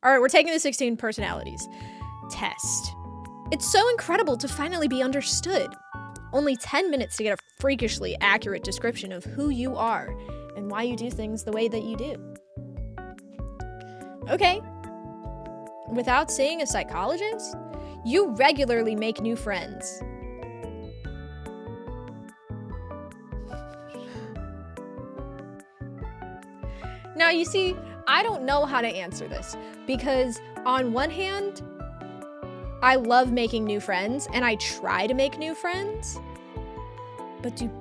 All right, we're taking the 16 personalities test. It's so incredible to finally be understood. Only 10 minutes to get a freakishly accurate description of who you are and why you do things the way that you do. Okay. Without seeing a psychologist, you regularly make new friends. Now, you see, I don't know how to answer this because on one hand, I love making new friends and I try to make new friends, but do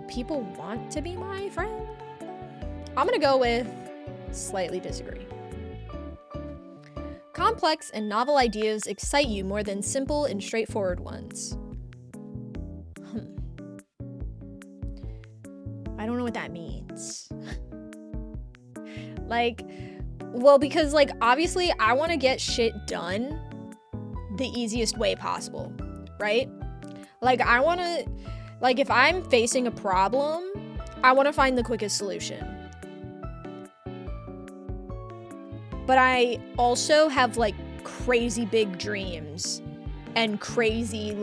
people want to be my friend? I'm gonna go with slightly disagree. Complex and novel ideas excite you more than simple and straightforward ones. I don't know what that means. Because obviously I want to get shit done the easiest way possible, right? I want to, if I'm facing a problem, I want to find the quickest solution. But I also have crazy big dreams and crazy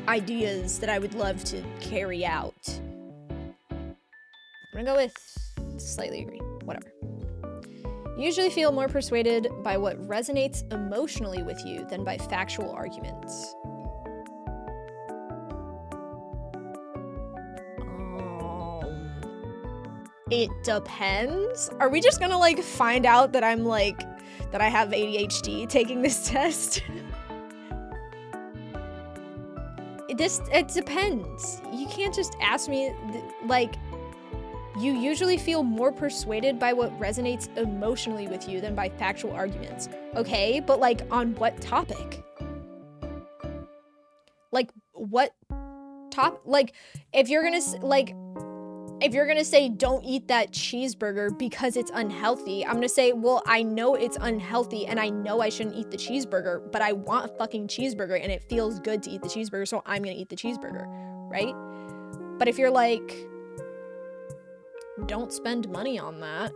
ideas that I would love to carry out. I'm gonna go with slightly agree, whatever. You usually feel more persuaded by what resonates emotionally with you than by factual arguments. It depends. Are we just gonna find out that I'm that I have ADHD taking this test? It depends. You can't just ask me you usually feel more persuaded by what resonates emotionally with you than by factual arguments. Okay, but on what topic? What if you're gonna say don't eat that cheeseburger because it's unhealthy, I'm gonna say, well, I know it's unhealthy and I know I shouldn't eat the cheeseburger, but I want a fucking cheeseburger and it feels good to eat the cheeseburger, so I'm gonna eat the cheeseburger, right? But if you're don't spend money on that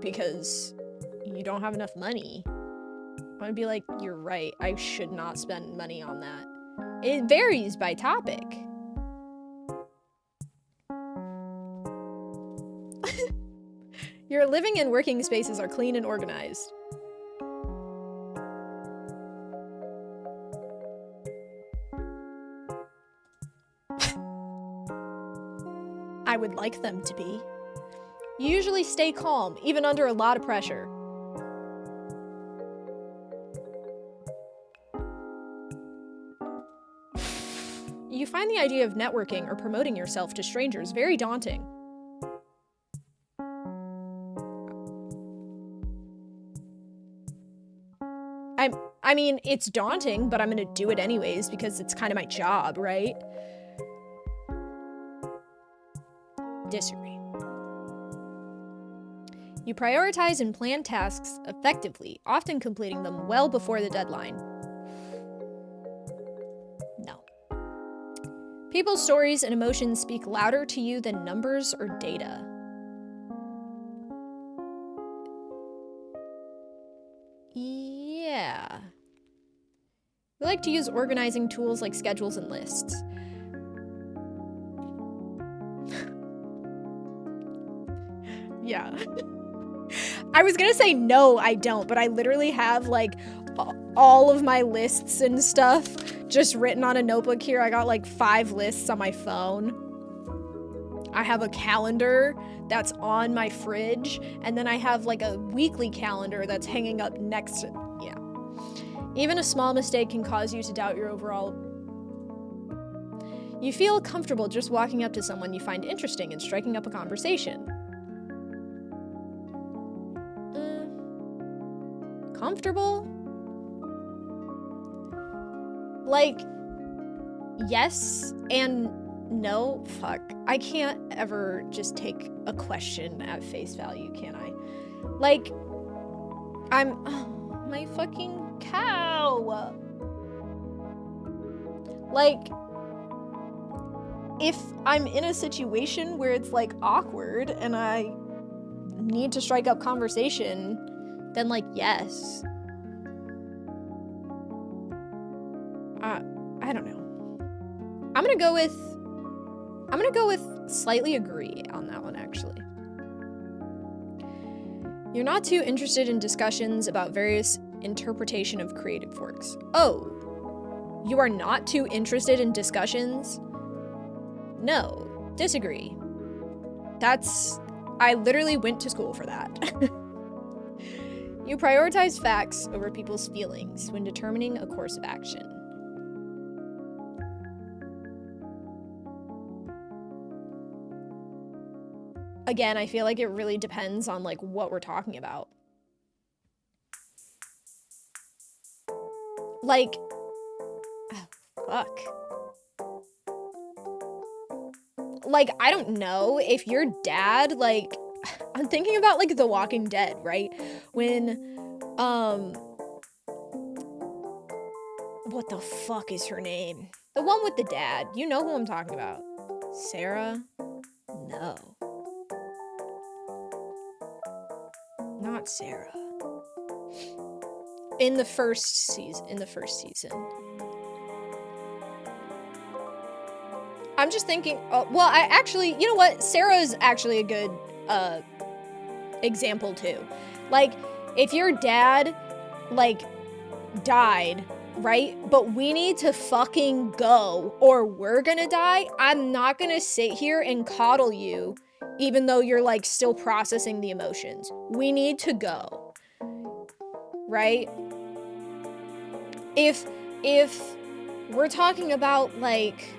because you don't have enough money, I'm gonna be you're right, I should not spend money on that. It varies by topic. Your living and working spaces are clean and organized. I would like them to be. You usually stay calm, even under a lot of pressure. You find the idea of networking or promoting yourself to strangers very daunting. I mean, it's daunting, but I'm gonna do it anyways because it's kind of my job, right? Disagree. You prioritize and plan tasks effectively, often completing them well before the deadline. No. People's stories and emotions speak louder to you than numbers or data. Yeah. We like to use organizing tools like schedules and lists. Yeah. I was gonna say no, I don't, but I literally have all of my lists and stuff just written on a notebook here. I got 5 lists on my phone. I have a calendar that's on my fridge, and then I have a weekly calendar that's hanging up next to, yeah. Even a small mistake can cause you to doubt your overall. You feel comfortable just walking up to someone you find interesting and striking up a conversation. Comfortable? Yes and no. Fuck. I can't ever just take a question at face value, can I? My fucking cow. If I'm in a situation where it's awkward and I need to strike up conversation, then like, yes. I don't know. I'm gonna go with slightly agree on that one, actually. You're not too interested in discussions about various interpretation of creative works. Oh, you are not too interested in discussions? No, disagree. I literally went to school for that. You prioritize facts over people's feelings when determining a course of action. Again, I feel like it really depends on like what we're talking about. Like, oh, fuck. Like, I don't know if your dad, like, I'm thinking about like The Walking Dead, right? When, what the fuck is her name? The one with the dad. You know who I'm talking about. Sarah? No. Not Sarah. In the first season. I'm just thinking, well, I actually, you know what? Sarah's actually a good example too. Like, if your dad, like, died, right? But we need to fucking go or we're gonna die, I'm not gonna sit here and coddle you even though you're, like, still processing the emotions. We need to go, right? If we're talking about, like,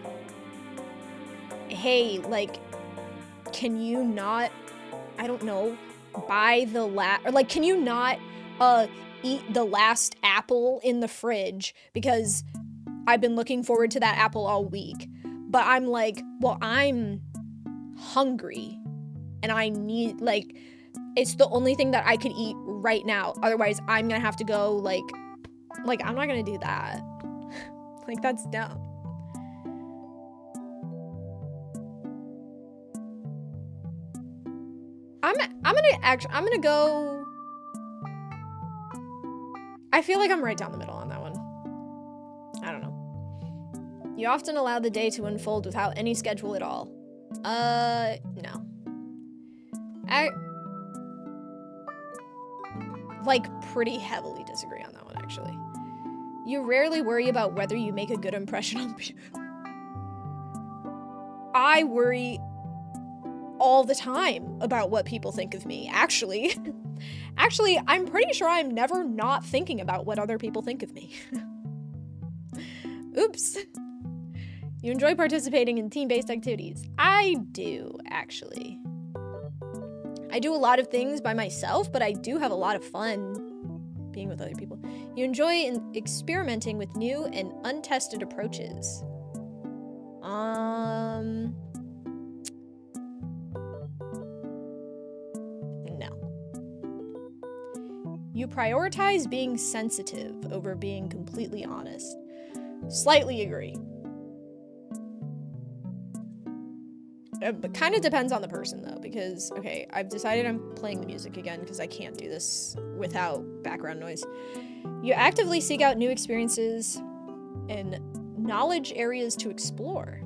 hey, like, can you not, I don't know, buy the or like, can you not eat the last apple in the fridge because I've been looking forward to that apple all week, but I'm like, well, I'm hungry and I need, like, it's the only thing that I could eat right now, otherwise I'm gonna have to go, like I'm not gonna do that. Like, that's dumb. I'm gonna go, I feel like I'm right down the middle on that one. I don't know. You often allow the day to unfold without any schedule at all. No. I, like, pretty heavily disagree on that one, actually. You rarely worry about whether you make a good impression on people. I worry all the time about what people think of me, actually. Actually, I'm pretty sure I'm never not thinking about what other people think of me. Oops. You enjoy participating in team-based activities. I do, actually. I do a lot of things by myself, but I do have a lot of fun being with other people. You enjoy experimenting with new and untested approaches. No. You prioritize being sensitive over being completely honest. Slightly agree. But kind of depends on the person, though, because, okay, I've decided I'm playing the music again because I can't do this without background noise. You actively seek out new experiences and knowledge areas to explore.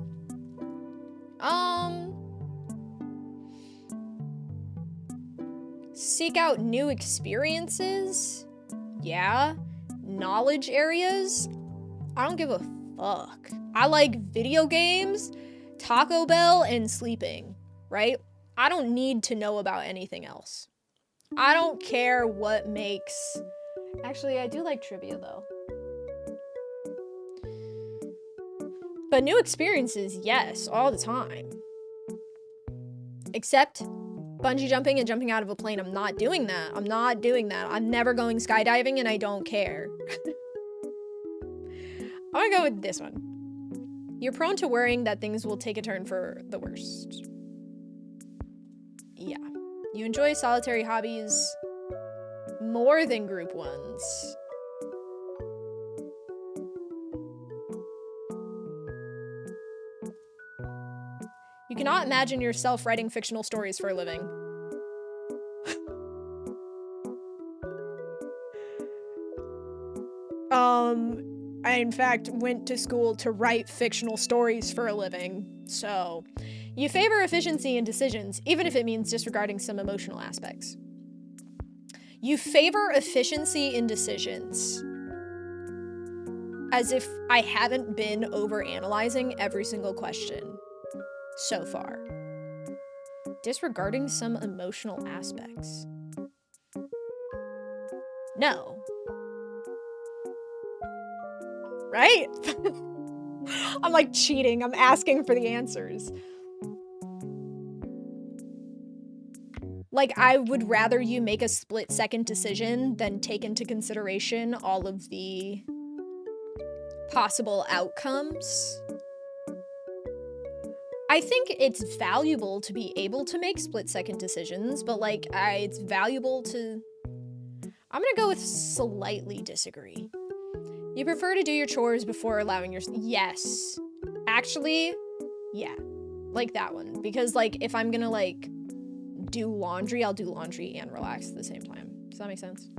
Seek out new experiences? Yeah. Knowledge areas? I don't give a fuck. I like video games, Taco Bell, and sleeping, right? I don't need to know about anything else. I don't care what makes... Actually, I do like trivia, though. But new experiences, yes, all the time. Except bungee jumping and jumping out of a plane. I'm not doing that. I'm not doing that. I'm never going skydiving, and I don't care. I'm gonna go with this one. You're prone to worrying that things will take a turn for the worst. Yeah. You enjoy solitary hobbies more than group ones. You cannot imagine yourself writing fictional stories for a living. I, in fact, went to school to write fictional stories for a living. So, you favor efficiency in decisions, even if it means disregarding some emotional aspects. You favor efficiency in decisions. As if I haven't been overanalyzing every single question so far. Disregarding some emotional aspects. No. Right? I'm like cheating. I'm asking for the answers. Like, I would rather you make a split-second decision than take into consideration all of the possible outcomes. I think it's valuable to be able to make split-second decisions, but like, it's valuable to... I'm gonna go with slightly disagree. You prefer to do your chores before allowing your... Yes. Actually, yeah. Like that one. Because, like, if I'm gonna, like, do laundry, I'll do laundry and relax at the same time. Does that make sense?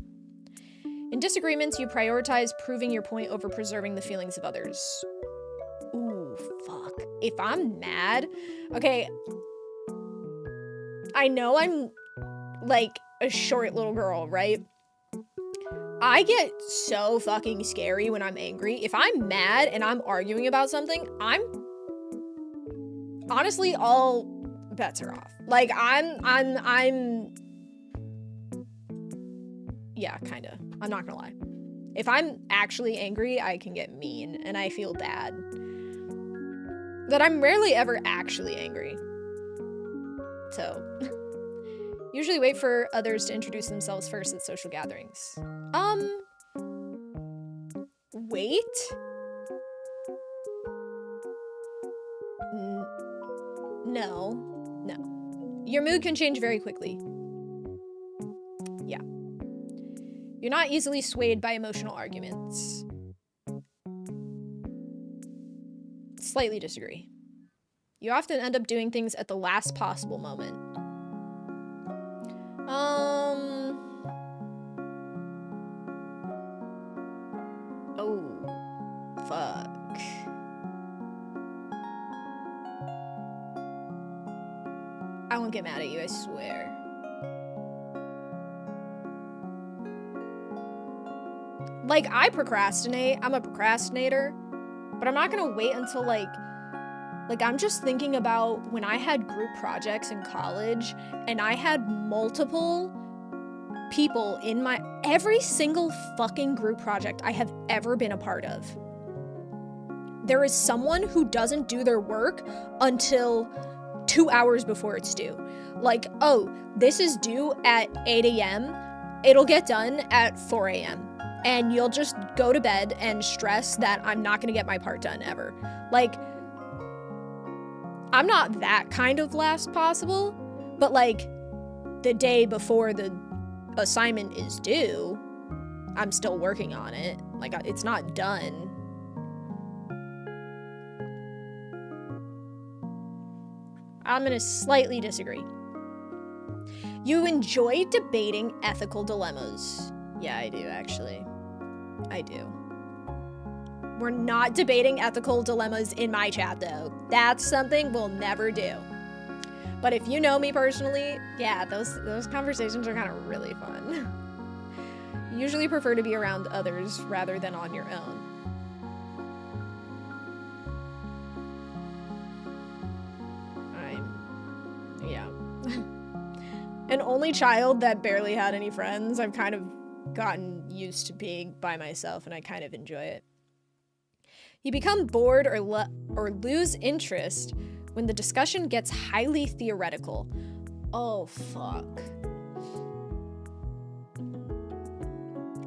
In disagreements, you prioritize proving your point over preserving the feelings of others. Ooh, fuck. If I'm mad... Okay. I know I'm, like, a short little girl, right? I get so fucking scary when I'm angry. If I'm mad and I'm arguing about something, honestly, all bets are off. Like, yeah, kinda. I'm not gonna lie. If I'm actually angry, I can get mean, and I feel bad. But I'm rarely ever actually angry. So, usually wait for others to introduce themselves first at social gatherings. Wait? No. Your mood can change very quickly. Yeah. You're not easily swayed by emotional arguments. Slightly disagree. You often end up doing things at the last possible moment. Oh, fuck. I won't get mad at you, I swear. Like, I procrastinate. I'm a procrastinator. But I'm not gonna wait until, like, I'm just thinking about when I had group projects in college, and I had multiple people in my... Every single fucking group project I have ever been a part of. There is someone who doesn't do their work until 2 hours before it's due. Like, oh, this is due at 8 a.m. It'll get done at 4 a.m. And you'll just go to bed and stress that I'm not gonna get my part done ever. Like, I'm not that kind of last possible, but like, the day before the assignment is due, I'm still working on it. Like, it's not done. I'm gonna slightly disagree. You enjoy debating ethical dilemmas. Yeah, I do, actually. I do. We're not debating ethical dilemmas in my chat, though. That's something we'll never do. But if you know me personally, yeah, those conversations are kind of really fun. You usually prefer to be around others rather than on your own. Yeah. An only child that barely had any friends, I've kind of gotten used to being by myself, and I kind of enjoy it. You become bored or lose interest when the discussion gets highly theoretical. Oh, fuck.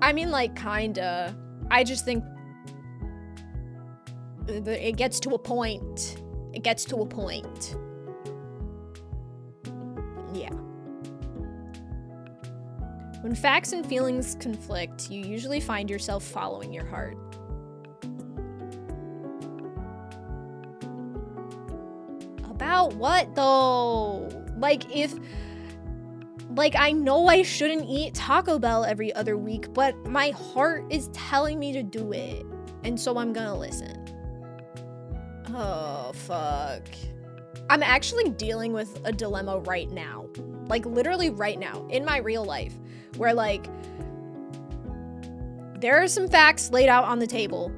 I mean, like, kinda. I just think it gets to a point. It gets to a point. Yeah. When facts and feelings conflict, you usually find yourself following your heart. About what, though? Like, Like, I know I shouldn't eat Taco Bell every other week, but my heart is telling me to do it. And so I'm gonna listen. Oh, fuck. I'm actually dealing with a dilemma right now. Like, literally right now, in my real life, where, like, there are some facts laid out on the table,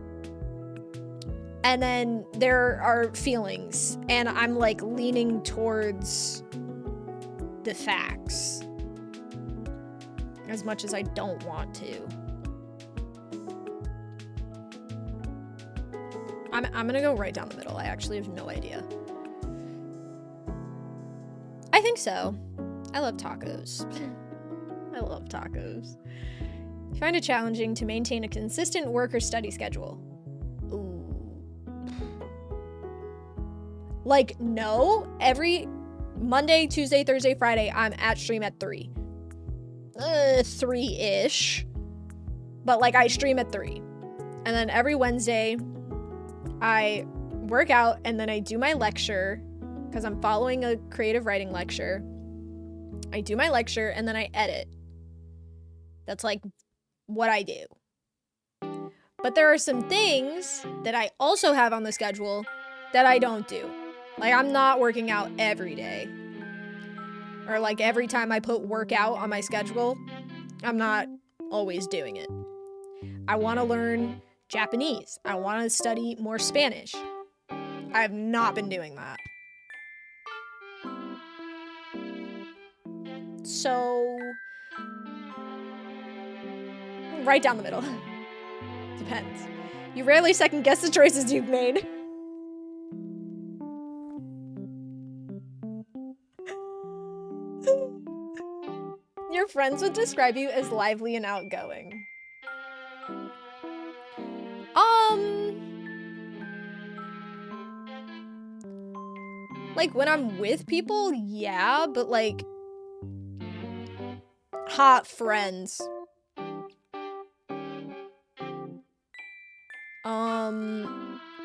and then there are feelings, and I'm, like, leaning towards the facts as much as I don't want to. I'm gonna go right down the middle. I actually have no idea. I think so. I love tacos. I love tacos. You find it challenging to maintain a consistent work or study schedule. Ooh. Like, no. Every Monday, Tuesday, Thursday, Friday, I'm at stream at 3. 3-ish. But, like, I stream at 3. And then every Wednesday, I work out and then I do my lecture because I'm following a creative writing lecture. I do my lecture and then I edit. That's like what I do. But there are some things that I also have on the schedule that I don't do. Like, I'm not working out every day. Or like every time I put workout on my schedule, I'm not always doing it. I want to learn Japanese. I want to study more Spanish. I have not been doing that. So, right down the middle. Depends. You rarely second guess the choices you've made. Your friends would describe you as lively and outgoing. Like, when I'm with people, yeah, but, like, hot friends.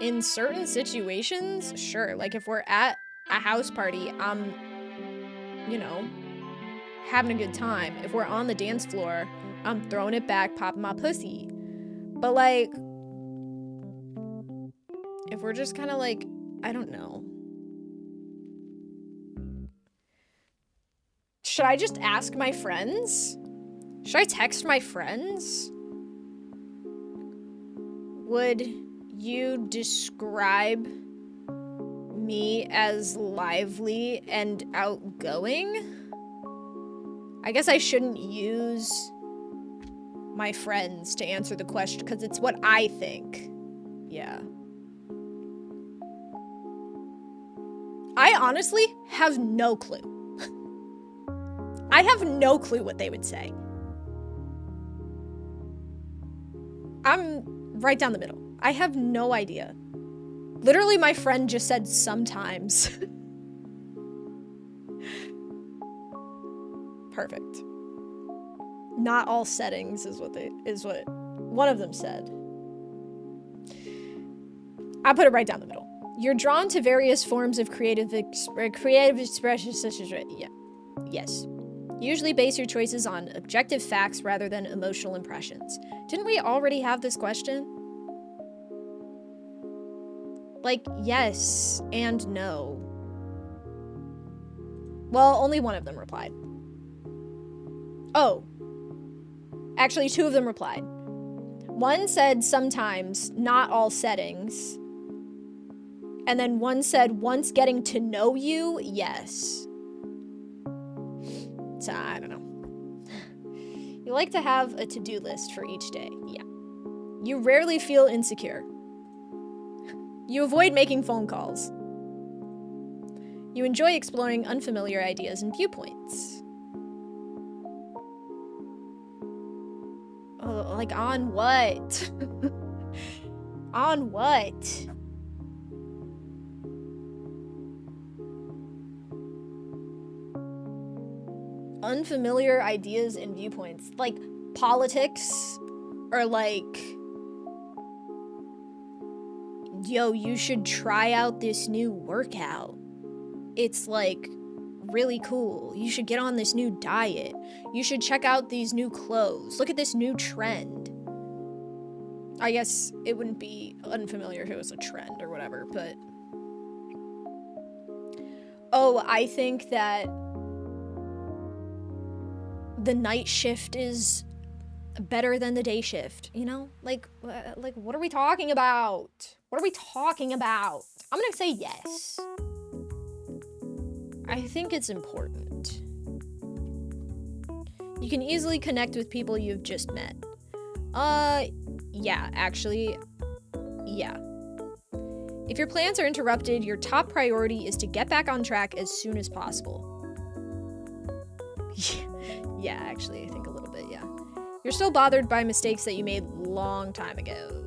In certain situations, sure. Like, if we're at a house party, I'm, you know, having a good time. If we're on the dance floor, I'm throwing it back, popping my pussy. But, like, if we're just kind of, like, I don't know. Should I just ask my friends? Should I text my friends? Would you describe me as lively and outgoing? I guess I shouldn't use my friends to answer the question because it's what I think. Yeah. I honestly have no clue. I have no clue what they would say. I'm right down the middle. I have no idea. Literally, my friend just said sometimes. Perfect. Not all settings is what one of them said. I put it right down the middle. You're drawn to various forms of creative expression such as yes. Usually base your choices on objective facts rather than emotional impressions. Didn't we already have this question? Like, yes and no. Well, only one of them replied. Oh. Actually, 2 of them replied. One said sometimes, not all settings. And then one said, once getting to know you, yes. So, I don't know. You like to have a to-do list for each day. Yeah. You rarely feel insecure. You avoid making phone calls. You enjoy exploring unfamiliar ideas and viewpoints. Oh, like on what? On what? Unfamiliar ideas and viewpoints. Like politics or like, yo, you should try out this new workout. It's like really cool. You should get on this new diet. You should check out these new clothes. Look at this new trend. I guess it wouldn't be unfamiliar if it was a trend or whatever, but... Oh, I think that the night shift is better than the day shift, you know? Like, what are we talking about? What are we talking about? I'm gonna say yes. I think it's important. You can easily connect with people you've just met. Yeah, actually, yeah. If your plans are interrupted, your top priority is to get back on track as soon as possible. Yeah, actually, I think a little bit, yeah. You're still bothered by mistakes that you made long time ago.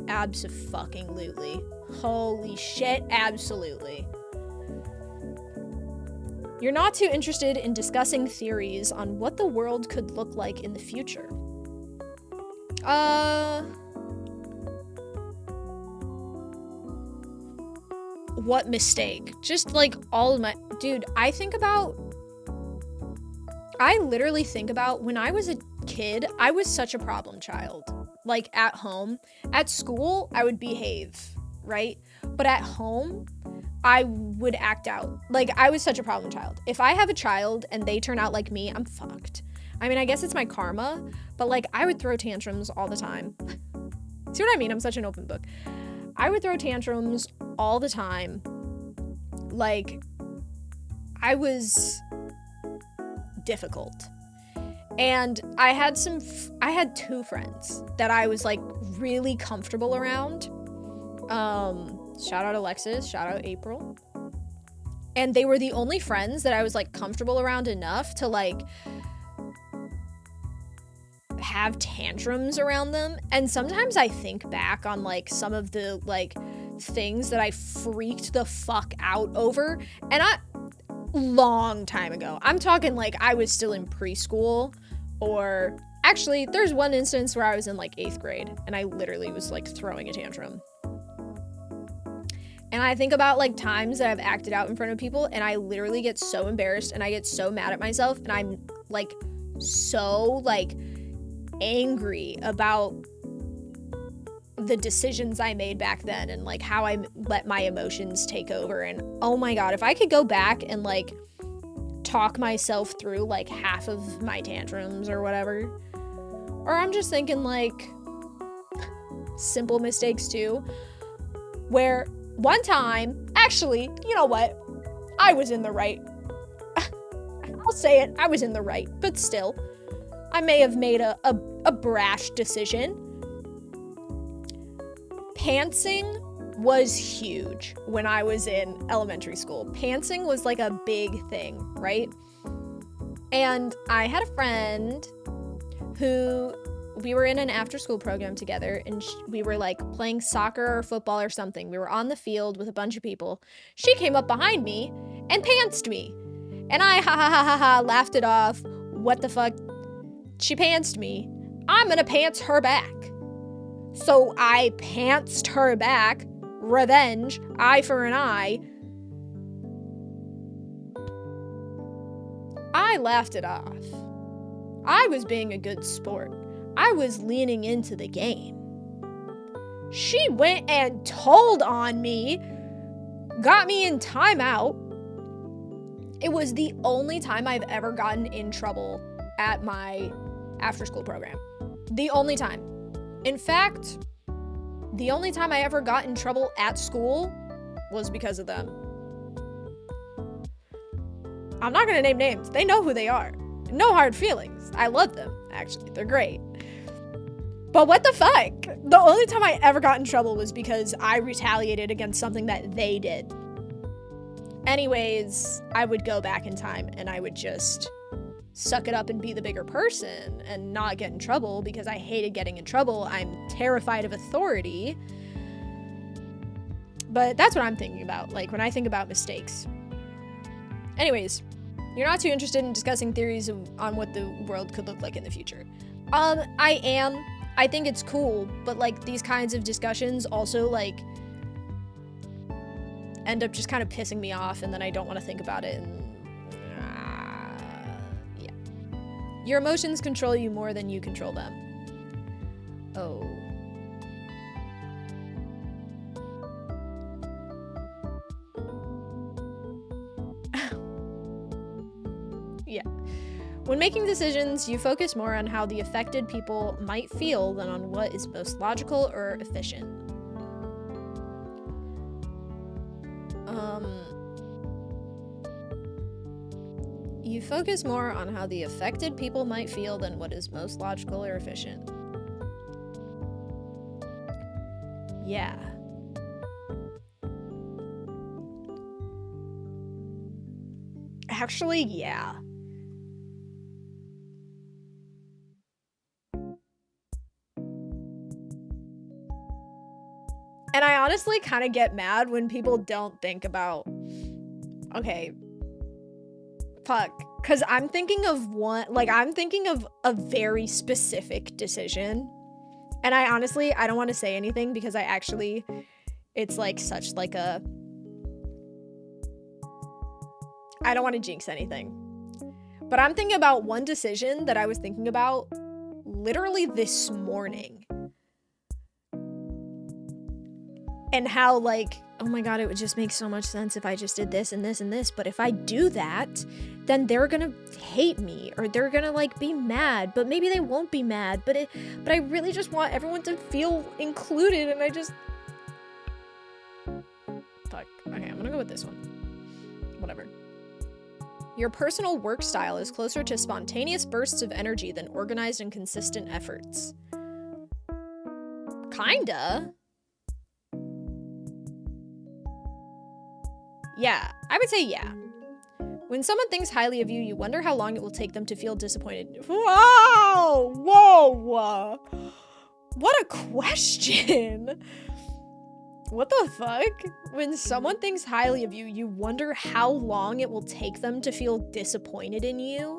Abso-fucking-lutely. Holy shit, absolutely. You're not too interested in discussing theories on what the world could look like in the future. What mistake? Just like all of my... Dude, I literally think about when I was a kid, I was such a problem child. Like at home. At school, I would behave, right? But at home, I would act out. Like, I was such a problem child. If I have a child and they turn out like me, I'm fucked. I mean, I guess it's my karma, but like, I would throw tantrums all the time. See what I mean? I'm such an open book. I would throw tantrums all the time. Like, I was difficult. And I had two friends that I was like really comfortable around. Shout out Alexis, shout out April. And they were the only friends that I was like comfortable around enough to like have tantrums around them. And sometimes I think back on like some of the like things that I freaked the fuck out over. And long time ago. I'm talking like I was still in preschool, or actually there's one instance where I was in like 8th grade and I literally was like throwing a tantrum. And I think about like times that I've acted out in front of people and I literally get so embarrassed and I get so mad at myself and I'm like so like angry about the decisions I made back then and like how I let my emotions take over. And oh my god, if I could go back and like talk myself through like half of my tantrums or whatever, or I'm just thinking like simple mistakes too, where one time, actually, you know what, I was in the right. I'll say it, I was in the right, but still I may have made a brash decision. Pantsing was huge when I was in elementary school. Pantsing was like a big thing, right? And I had a friend who, we were in an after-school program together, and we were like playing soccer or football or something. We were on the field with a bunch of people. She came up behind me and pantsed me. And I laughed it off. What the fuck? She pantsed me. I'm gonna pants her back. So I pantsed her back. Revenge. Eye for an eye. I laughed it off. I was being a good sport. I was leaning into the game. She went and told on me, got me in timeout. It was the only time I've ever gotten in trouble at my after-school program. The only time. In fact, the only time I ever got in trouble at school was because of them. I'm not gonna name names. They know who they are. No hard feelings. I love them, actually. They're great. But what the fuck? The only time I ever got in trouble was because I retaliated against something that they did. Anyways, I would go back in time and I would just suck it up and be the bigger person and not get in trouble because I hated getting in trouble. I'm terrified of authority. But that's what I'm thinking about, like when I think about mistakes. Anyways, you're not too interested in discussing theories on what the world could look like in the future. I am. I think it's cool, but like these kinds of discussions also like end up just kind of pissing me off, and then I don't want to think about it, and Your emotions control you more than you control them. Oh. Yeah. When making decisions, you focus more on how the affected people might feel than on what is most logical or efficient. You focus more on how the affected people might feel than what is most logical or efficient. Yeah. Actually, yeah. And I honestly kind of get mad when people don't think about, okay, fuck, because I'm thinking of I'm thinking of a very specific decision. And I don't want to say anything because it's like such like a, I don't want to jinx anything. But I'm thinking about one decision that I was thinking about literally this morning. And how like, oh my god, it would just make so much sense if I just did this and this and this. But if I do that, then they're gonna hate me or they're gonna like be mad. But maybe they won't be mad. But I really just want everyone to feel included. And I just, fuck. Okay, I'm gonna go with this one. Whatever. Your personal work style is closer to spontaneous bursts of energy than organized and consistent efforts. Kinda. Yeah, I would say yeah. When someone thinks highly of you, you wonder how long it will take them to feel disappointed. Whoa! Whoa! What a question! What the fuck? When someone thinks highly of you, you wonder how long it will take them to feel disappointed in you?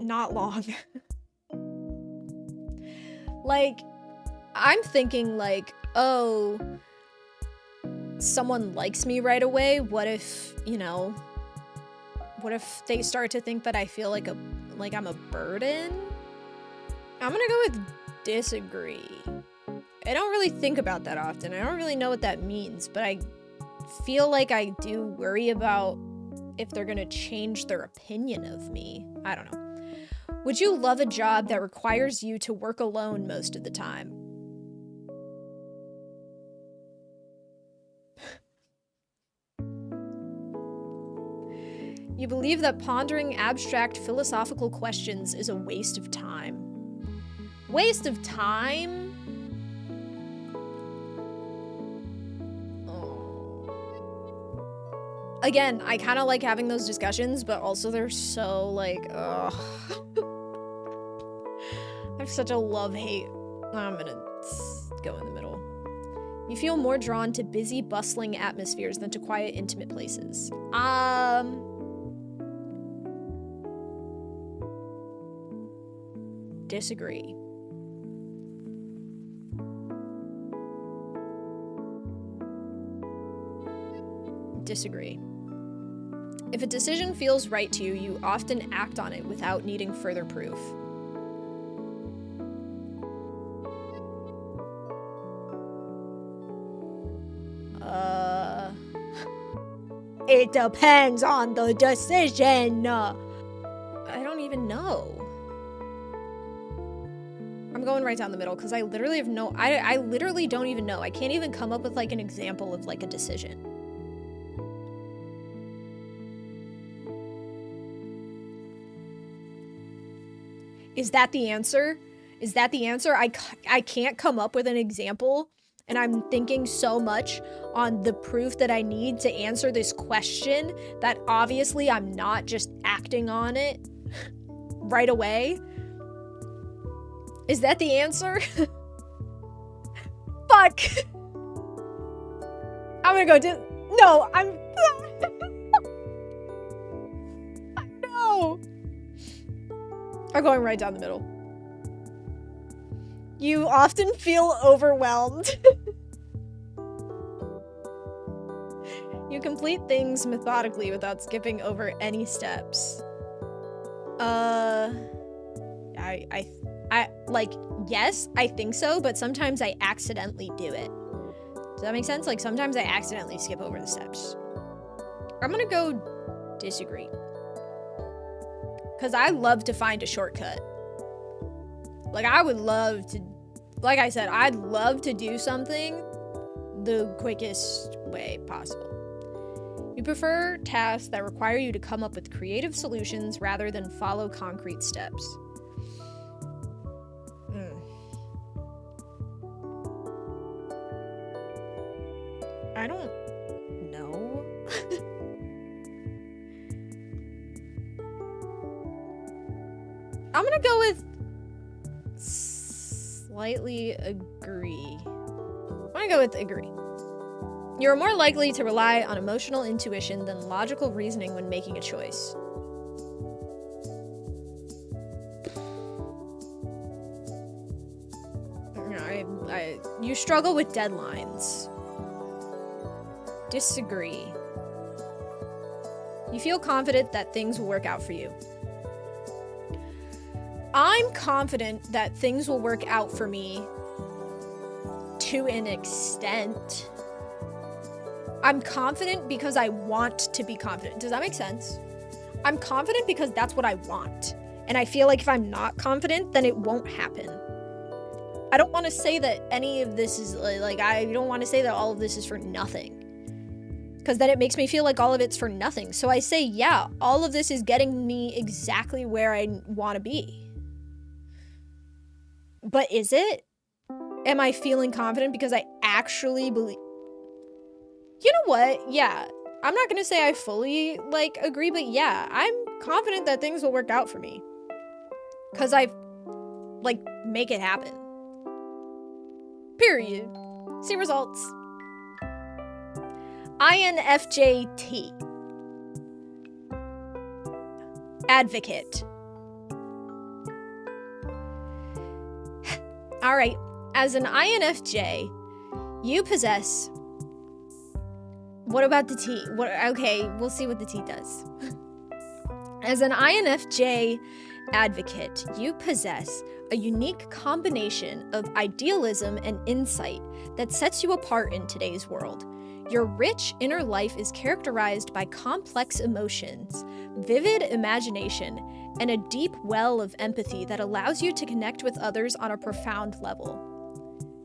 Not long. Like, I'm thinking like, oh, someone likes me right away. What if, what if they start to think that I feel like I'm a burden? I'm gonna go with disagree. I don't really think about that often. I don't really know what that means, but I feel like I do worry about if they're gonna change their opinion of me. I don't know. Would you love a job that requires you to work alone most of the time? You believe that pondering abstract philosophical questions is a waste of time. Waste of time? Oh. Again, I kind of like having those discussions, but also they're so like, ugh. I have such a love-hate. I'm gonna go in the middle. You feel more drawn to busy, bustling atmospheres than to quiet, intimate places. Disagree. Disagree. If a decision feels right to you, you often act on it without needing further proof. It depends on the decision. I don't even know. I'm going right down the middle because I literally have I literally don't even know. I can't even come up with like an example of like a decision. Is that the answer? Is that the answer? I can't come up with an example. And I'm thinking so much on the proof that I need to answer this question that obviously I'm not just acting on it right away. Is that the answer? Fuck. I'm gonna go no, I'm no. I'm going right down the middle. You often feel overwhelmed. You complete things methodically without skipping over any steps. I like, yes, I think so, but sometimes I accidentally do it. Does that make sense? Like, sometimes I accidentally skip over the steps. I'm gonna go disagree. Because I love to find a shortcut. Like, I would love to, like I said, I'd love to do something the quickest way possible. You prefer tasks that require you to come up with creative solutions rather than follow concrete steps. I don't know. I'm gonna go with slightly agree. I'm gonna go with agree. You're more likely to rely on emotional intuition than logical reasoning when making a choice. You struggle with deadlines. Disagree. You feel confident that things will work out for you. I'm confident that things will work out for me to an extent. I'm confident because I want to be confident. Does that make sense? I'm confident because that's what I want. And I feel like if I'm not confident, then it won't happen. I don't want to say that any of this is like, I don't want to say that all of this is for nothing. Because then it makes me feel like all of it's for nothing. So I say, yeah, all of this is getting me exactly where I want to be. But is it? Am I feeling confident because I actually believe? You know what? Yeah, I'm not going to say I fully, like, agree, but yeah, I'm confident that things will work out for me. Because I, like, make it happen. Period. See results. INFJT. Advocate. All right, as an INFJ, you possess... What about the T? Okay, we'll see what the T does. As an INFJ advocate, you possess a unique combination of idealism and insight that sets you apart in today's world. Your rich inner life is characterized by complex emotions, vivid imagination, and a deep well of empathy that allows you to connect with others on a profound level.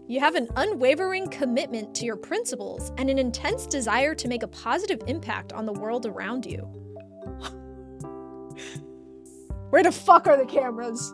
You have an unwavering commitment to your principles and an intense desire to make a positive impact on the world around you. Where the fuck are the cameras?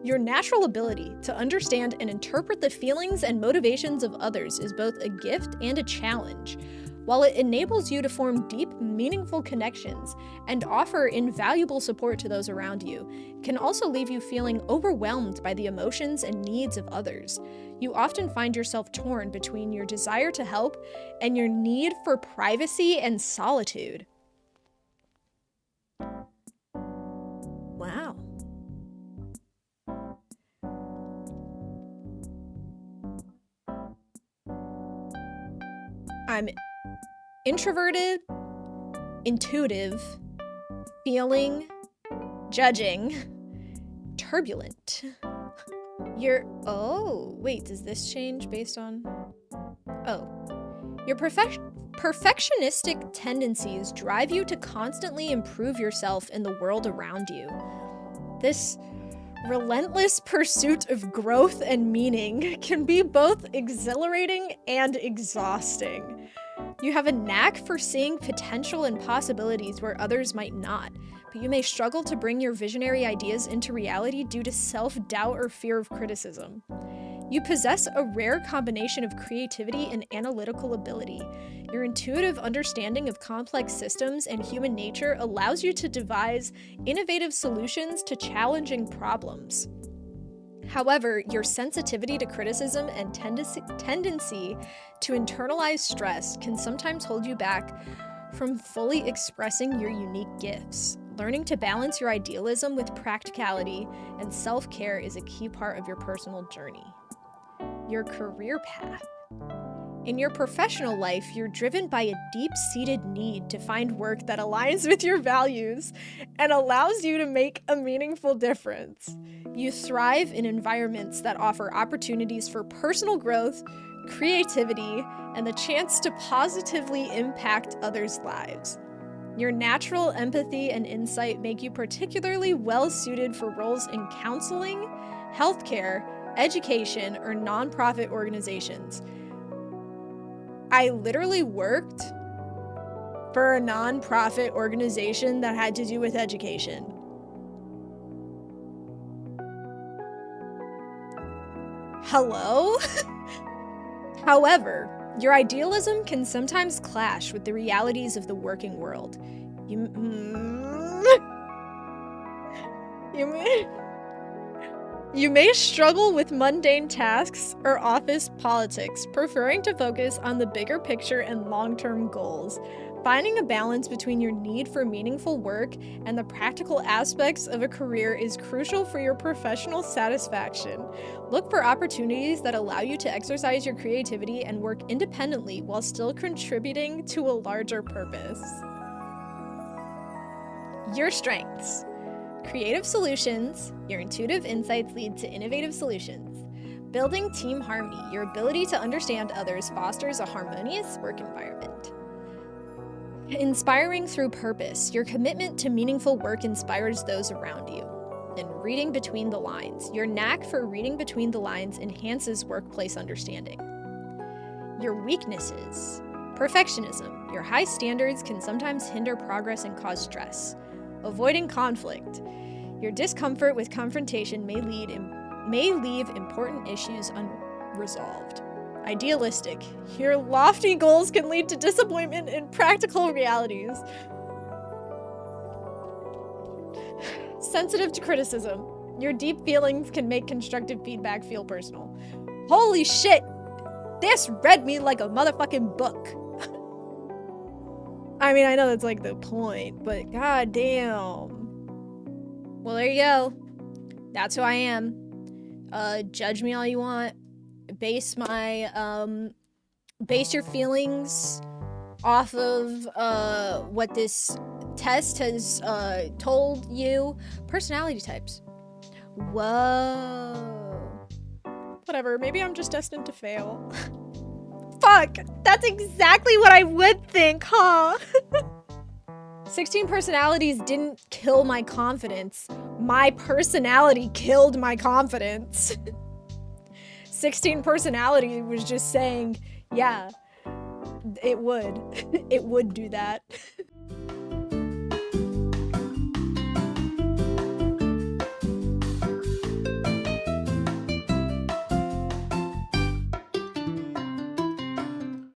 Your natural ability to understand and interpret the feelings and motivations of others is both a gift and a challenge. While it enables you to form deep, meaningful connections and offer invaluable support to those around you, it can also leave you feeling overwhelmed by the emotions and needs of others. You often find yourself torn between your desire to help and your need for privacy and solitude. Wow. I'm introverted, intuitive, feeling, judging, turbulent. Oh, wait, does this change based on? Oh. Your perfectionistic tendencies drive you to constantly improve yourself in the world around you. This relentless pursuit of growth and meaning can be both exhilarating and exhausting. You have a knack for seeing potential and possibilities where others might not, but you may struggle to bring your visionary ideas into reality due to self-doubt or fear of criticism. You possess a rare combination of creativity and analytical ability. Your intuitive understanding of complex systems and human nature allows you to devise innovative solutions to challenging problems. However, your sensitivity to criticism and tendency to internalize stress can sometimes hold you back from fully expressing your unique gifts. Learning to balance your idealism with practicality and self-care is a key part of your personal journey. Your career path. In your professional life, you're driven by a deep-seated need to find work that aligns with your values and allows you to make a meaningful difference. You thrive in environments that offer opportunities for personal growth, creativity, and the chance to positively impact others' lives. Your natural empathy and insight make you particularly well-suited for roles in counseling, healthcare, education, or nonprofit organizations. I literally worked for a nonprofit organization that had to do with education. Hello? However, your idealism can sometimes clash with the realities of the working world. You may struggle with mundane tasks or office politics, preferring to focus on the bigger picture and long-term goals. Finding a balance between your need for meaningful work and the practical aspects of a career is crucial for your professional satisfaction. Look for opportunities that allow you to exercise your creativity and work independently while still contributing to a larger purpose. Your strengths. Creative solutions. Your intuitive insights lead to innovative solutions. Building team harmony. Your ability to understand others fosters a harmonious work environment. Inspiring through purpose. Your commitment to meaningful work inspires those around you. And reading between the lines. Your knack for reading between the lines enhances workplace understanding. Your weaknesses. Perfectionism. Your high standards can sometimes hinder progress and cause stress. Avoiding conflict. Your discomfort with confrontation may leave important issues unresolved. Idealistic. Your lofty goals can lead to disappointment in practical realities. Sensitive to criticism. Your deep feelings can make constructive feedback feel personal. Holy shit! This read me like a motherfucking book. I mean, I know that's like the point, but goddamn. Well, there you go. That's who I am. Judge me all you want. Base your feelings off of what this test has told you. Personality types. Whoa. Whatever, maybe I'm just destined to fail. Fuck, that's exactly what I would think, huh? 16 personalities didn't kill my confidence. My personality killed my confidence. 16 personality was just saying, yeah, it would. It would do that.